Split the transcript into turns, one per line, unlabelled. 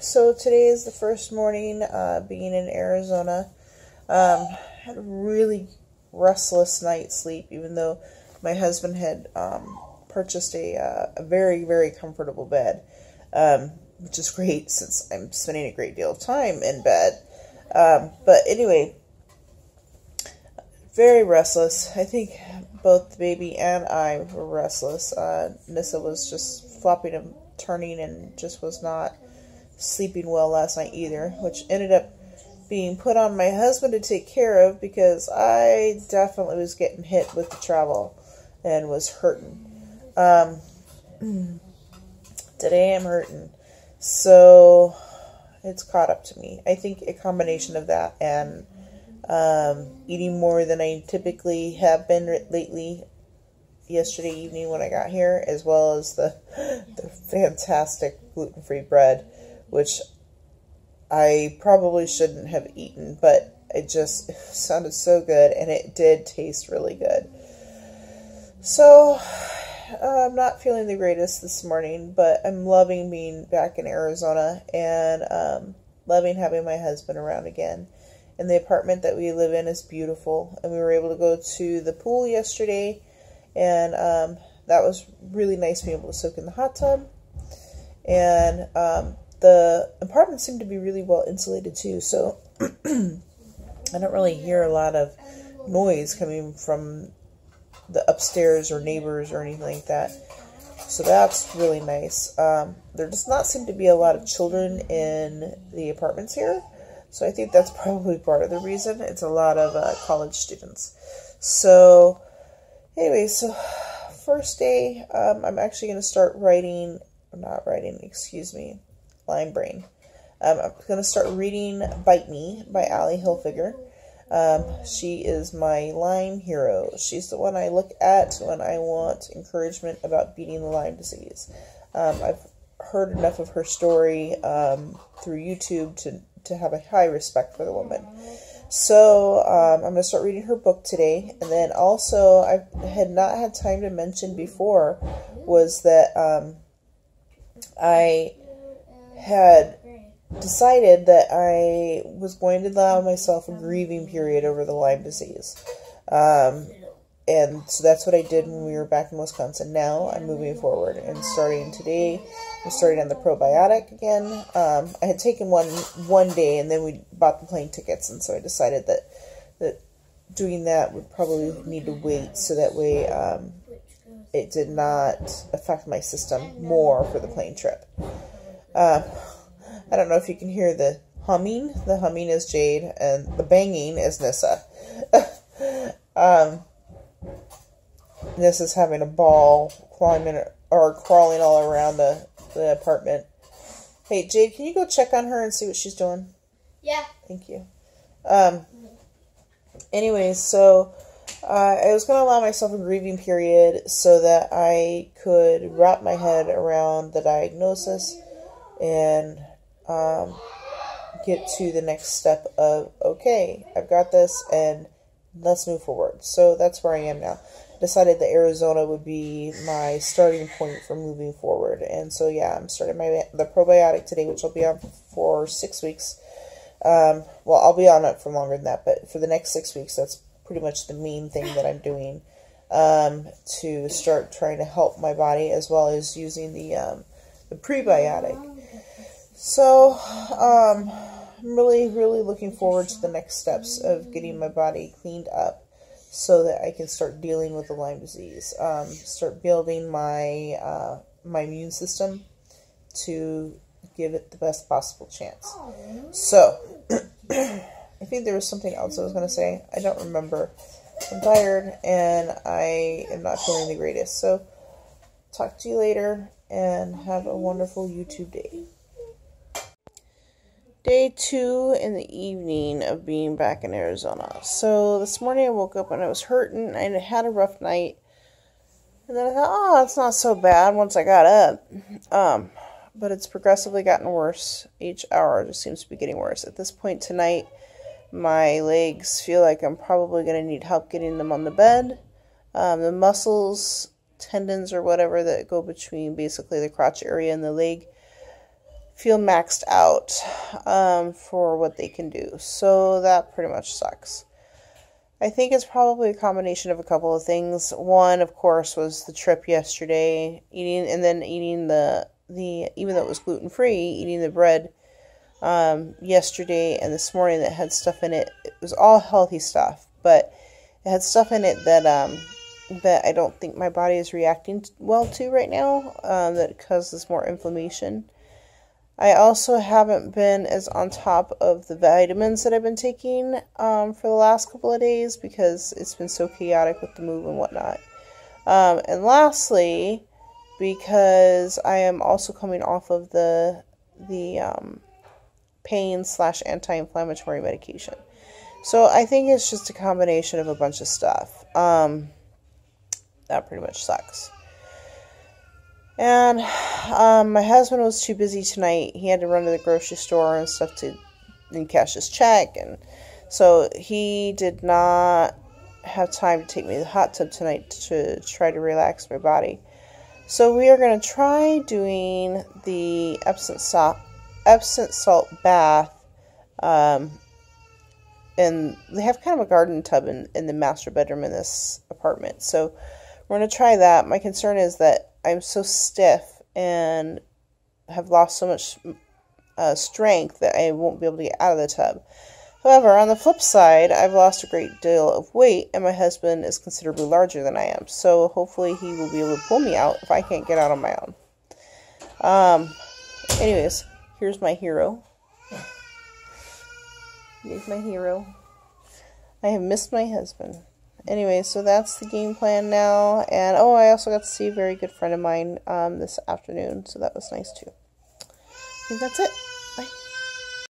So today is the first morning being in Arizona. Had a really restless night's sleep, even though my husband had purchased a very, very comfortable bed, which is great since I'm spending a great deal of time in bed. But anyway, very restless. I think both the baby and I were restless. Nissa was just flopping and turning and just was not sleeping well last night either, which ended up being put on my husband to take care of because I definitely was getting hit with the travel and was hurting. Today I'm hurting. So it's caught up to me. I think a combination of that and eating more than I typically have been lately, yesterday evening when I got here, as well as the fantastic gluten-free bread, which I probably shouldn't have eaten, but it just sounded so good, and it did taste really good. So I'm not feeling the greatest this morning, but I'm loving being back in Arizona and loving having my husband around again. And the apartment that we live in is beautiful, and we were able to go to the pool yesterday, and that was really nice being able to soak in the hot tub. And the apartment seemed to be really well insulated too, so I don't really hear a lot of noise coming from the upstairs or neighbors or anything like that. So that's really nice. There does not seem to be a lot of children in the apartments here, so I think that's probably part of the reason. It's a lot of college students. So anyway, so first day, I'm actually going to start writing, Lyme Brain. I'm going to start reading Bite Me by Ali Hilfiger. She is my Lyme hero. She's the one I look at when I want encouragement about beating the Lyme disease. I've heard enough of her story through YouTube to have a high respect for the woman. So I'm going to start reading her book today. And then also, I had not had time to mention before, was that I had decided that I was going to allow myself a grieving period over the Lyme disease. And so that's what I did when we were back in Wisconsin. Now I'm moving forward and starting today. I'm starting on the probiotic again. I had taken one day, and then we bought the plane tickets, and so I decided that doing that would probably need to wait, so that way it did not affect my system more for the plane trip. I don't know if you can hear the humming. The humming is Jade, and the banging is Nissa. Nissa's having a ball crawling all around the apartment. Hey, Jade, can you go check on her and see what she's doing?
Yeah.
Thank you. Anyways, so I was going to allow myself a grieving period so that I could wrap my head around the diagnosis and get to the next step of, okay, I've got this, and let's move forward. So that's where I am now. Decided that Arizona would be my starting point for moving forward. And so, yeah, I'm starting the probiotic today, which I'll be on for 6 weeks. Well, I'll be on it for longer than that, but for the next 6 weeks, that's pretty much the main thing that I'm doing to start trying to help my body, as well as using the prebiotic. So, I'm really, really looking forward to the next steps of getting my body cleaned up so that I can start dealing with the Lyme disease. Start building my my immune system to give it the best possible chance. So, I think there was something else I was going to say. I don't remember. I'm tired, and I am not feeling the greatest. So, talk to you later, and have a wonderful YouTube day. Day 2 in the evening of being back in Arizona. So this morning I woke up and I was hurting. I had a rough night. And then I thought, oh, it's not so bad once I got up. But it's progressively gotten worse. Each hour it just seems to be getting worse. At this point tonight, my legs feel like I'm probably going to need help getting them on the bed. The muscles, tendons or whatever that go between basically the crotch area and the leg feel maxed out for what they can do. So that pretty much sucks. I think it's probably a combination of a couple of things. One, of course, was the trip yesterday, eating the even though it was gluten-free, eating the bread yesterday and this morning that had stuff in it. It was all healthy stuff, but it had stuff in it that that I don't think my body is reacting well to right now, that causes more inflammation. I also haven't been as on top of the vitamins that I've been taking for the last couple of days because it's been so chaotic with the move and whatnot. And lastly, because I am also coming off of the pain/anti-inflammatory medication. So I think it's just a combination of a bunch of stuff. That pretty much sucks. And my husband was too busy tonight. He had to run to the grocery store and stuff and cash his check. And so he did not have time to take me to the hot tub tonight to try to relax my body. So we are going to try doing the Epsom salt bath. And they have kind of a garden tub in the master bedroom in this apartment. So we're going to try that. My concern is that I'm so stiff and have lost so much strength that I won't be able to get out of the tub. However, on the flip side, I've lost a great deal of weight, and my husband is considerably larger than I am. So hopefully he will be able to pull me out if I can't get out on my own. Anyways, here's my hero. Here's my hero. I have missed my husband. Anyway, so that's the game plan now. And, oh, I also got to see a very good friend of mine this afternoon. So that was nice, too. I think that's it. Bye.